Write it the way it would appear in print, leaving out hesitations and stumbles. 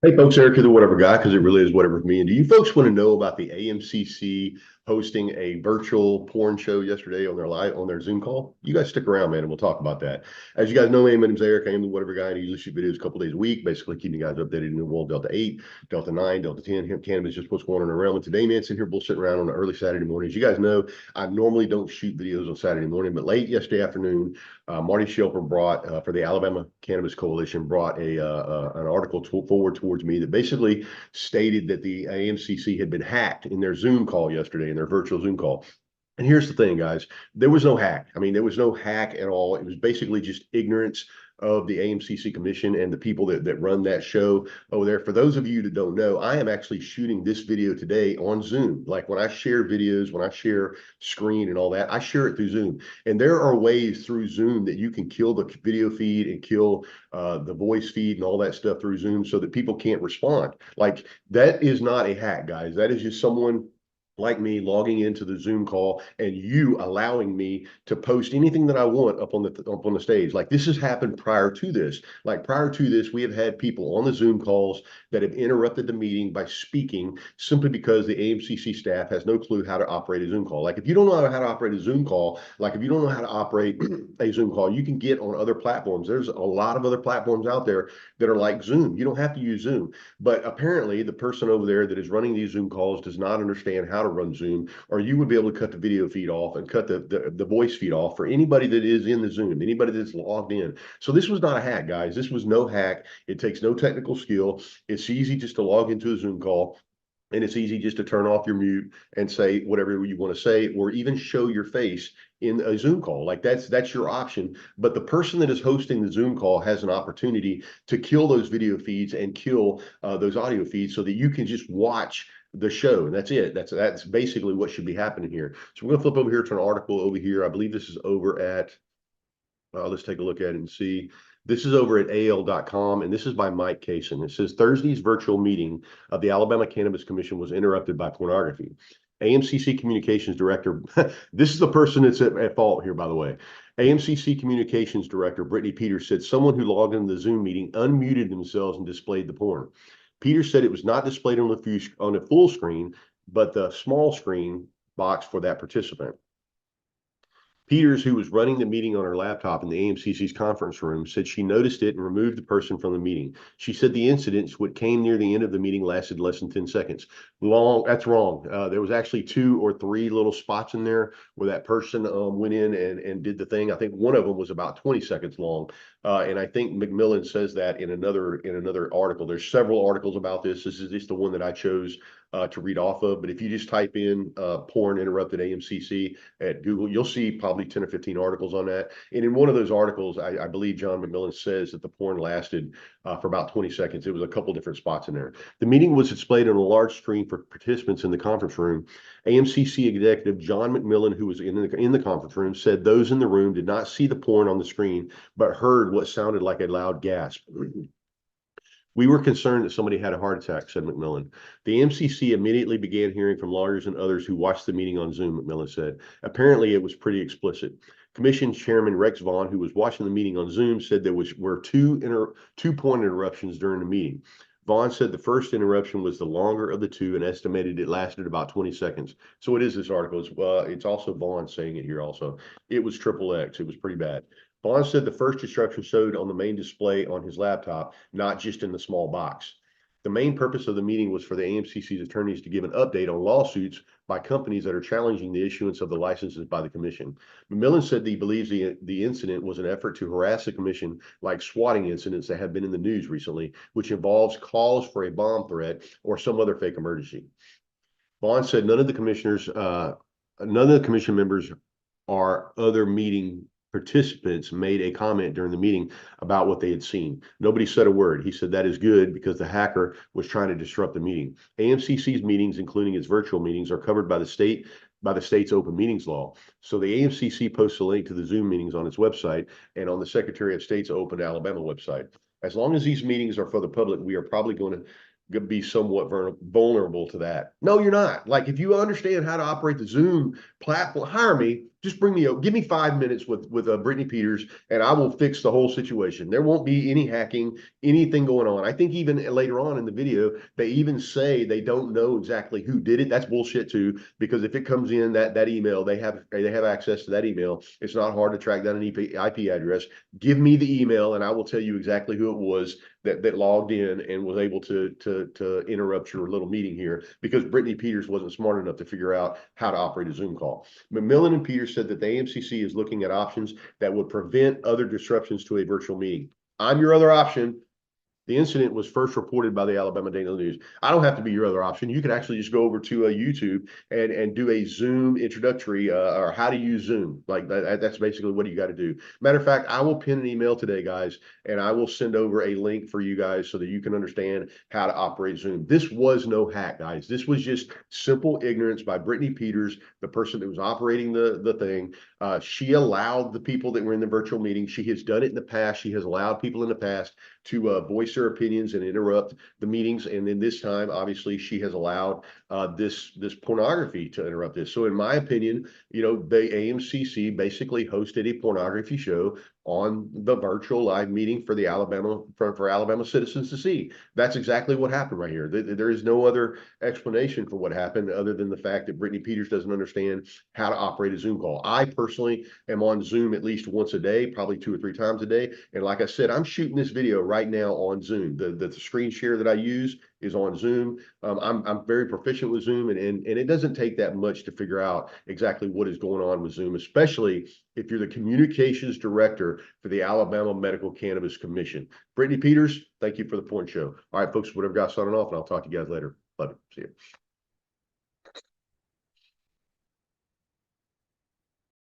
Hey folks, Eric here, the Whatever Guy, because it really is whatever for me. And do you folks want to know about the AMCC hosting a virtual porn show yesterday on their Zoom call? You guys stick around, man, and we'll talk about that. As you guys know, my name's Eric. I am the Whatever Guy, and I usually shoot videos a couple days a week, basically keeping you guys updated in the world Delta 8, Delta 9, Delta 10, hemp cannabis, just what's going on around. And today, man, sitting here bullshitting around on an early Saturday morning. As you guys know, I normally don't shoot videos on Saturday morning, but late yesterday afternoon, Marty Shelper brought for the Alabama Cannabis Coalition brought an article forward towards me that basically stated that the AMCC had been hacked in their Zoom call yesterday, in their virtual Zoom call. And here's the thing, guys, there was no hack. I mean, there was no hack at all. It was basically just ignorance of the AMCC commission and the people that run that show over there. For those of you that don't know, I am actually shooting this video today on Zoom. Like when I share videos, when I share screen and all that, I share it through Zoom. And there are ways through Zoom that you can kill the video feed and kill the voice feed and all that stuff through Zoom so that people can't respond. Like that is not a hack, guys. That is just someone like me logging into the Zoom call and you allowing me to post anything that I want up on the stage. Like this has happened prior to this. Like prior to this, we have had people on the Zoom calls that have interrupted the meeting by speaking simply because the AMCC staff has no clue how to operate a Zoom call. Like if you don't know how to operate a Zoom call, like if you don't know how to operate a Zoom call, you can get on other platforms. There's a lot of other platforms out there that are like Zoom. You don't have to use Zoom, but apparently the person over there that is running these Zoom calls does not understand how to run Zoom, or you would be able to cut the video feed off and cut the voice feed off for anybody that is in the Zoom, anybody that's logged in. So this was not a hack, guys. This was no hack. It takes no technical skill. It's easy just to log into a Zoom call. And it's easy just to turn off your mute and say whatever you want to say, or even show your face in a Zoom call. Like that's your option. But the person that is hosting the Zoom call has an opportunity to kill those video feeds and kill those audio feeds so that you can just watch the show. And that's it. That's basically what should be happening here. So we're gonna flip over here to an article over here. I believe this is over at let's take a look at it and see. This is over at AL.com, and this is by Mike Kaysen. It says Thursday's virtual meeting of the Alabama Cannabis Commission was interrupted by pornography. AMCC Communications Director, this is the person that's at fault here, by the way. AMCC Communications Director Brittany Peters said someone who logged into the Zoom meeting unmuted themselves and displayed the porn. Peters said it was not displayed on a full screen, but the small screen box for that participant. Peters, who was running the meeting on her laptop in the AMCC's conference room, said she noticed it and removed the person from the meeting. She said the incidents, what came near the end of the meeting, lasted less than 10 seconds. That's wrong. There was actually 2 or 3 little spots in there where that person went in and did the thing. I think one of them was about 20 seconds long. And I think McMillan says that in another article. There's several articles about this. This is just the one that I chose to read off of. But if you just type in porn interrupted AMCC at Google, you'll see probably 10 or 15 articles on that. And in one of those articles, I believe John McMillan says that the porn lasted for about 20 seconds. It was a couple different spots in there. The meeting was displayed on a large screen for participants in the conference room. AMCC executive John McMillan, who was in the conference room, said those in the room did not see the porn on the screen, but heard what sounded like a loud gasp. We were concerned that somebody had a heart attack, said McMillan. The MCC immediately began hearing from lawyers and others who watched the meeting on Zoom, McMillan said. Apparently, it was pretty explicit. Commission Chairman Rex Vaughn, who was watching the meeting on Zoom, said there were two point interruptions during the meeting. Vaughn said the first interruption was the longer of the two and estimated it lasted about 20 seconds. So it is this article. It's also Vaughn saying it here also. It was XXX. It was pretty bad. Vaughn said the first disruption showed on the main display on his laptop, not just in the small box. The main purpose of the meeting was for the AMCC's attorneys to give an update on lawsuits by companies that are challenging the issuance of the licenses by the commission. McMillan said that he believes the incident was an effort to harass the commission like swatting incidents that have been in the news recently, which involves calls for a bomb threat or some other fake emergency. Vaughn said none of the commission members or other meeting participants made a comment during the meeting about what they had seen. Nobody said a word. He said that is good because the hacker was trying to disrupt the meeting. AMCC's meetings, including its virtual meetings, are covered by the state's open meetings law. So the AMCC posts a link to the Zoom meetings on its website and on the Secretary of State's Open Alabama website. As long as these meetings are for the public, we are probably going to be somewhat vulnerable to that. No, you're not. Like if you understand how to operate the Zoom platform, hire me. just give me 5 minutes with Brittany Peters, and I will fix the whole situation. There won't be any hacking, anything going on. I think even later on in the video, they even say they don't know exactly who did it. That's bullshit too, because if it comes in that email, they have access to that email. It's not hard to track down an IP address. Give me the email, and I will tell you exactly who it was that logged in and was able to interrupt your little meeting here, because Brittany Peters wasn't smart enough to figure out how to operate a Zoom call. McMillan and Peters said that the AMCC is looking at options that would prevent other disruptions to a virtual meeting. I'm your other option. The incident was first reported by the Alabama Daily News. I don't have to be your other option. You can actually just go over to YouTube and do a Zoom introductory or how to use Zoom. Like that's basically what you got to do. Matter of fact, I will pin an email today, guys, and I will send over a link for you guys so that you can understand how to operate Zoom. This was no hack, guys. This was just simple ignorance by Brittany Peters, the person that was operating the thing. She allowed the people that were in the virtual meeting. She has done it in the past. She has allowed people in the past to voice their opinions and interrupt the meetings. And then this time, obviously, she has allowed this pornography to interrupt this. So in my opinion, the AMCC basically hosted a pornography show on the virtual live meeting for the for Alabama citizens to see. That's exactly what happened right here. There is no other explanation for what happened other than the fact that Brittany Peters doesn't understand how to operate a Zoom call. I personally am on Zoom at least once a day, probably 2 or 3 times a day. And like I said, I'm shooting this video right now on Zoom. The screen share that I use is on Zoom. I'm very proficient with Zoom, and it doesn't take that much to figure out exactly what is going on with Zoom, especially if you're the communications director for the Alabama Medical Cannabis Commission. Brittany Peters, thank you for the point show. All right, folks, whatever got signing off, and I'll talk to you guys later. Love you. See you.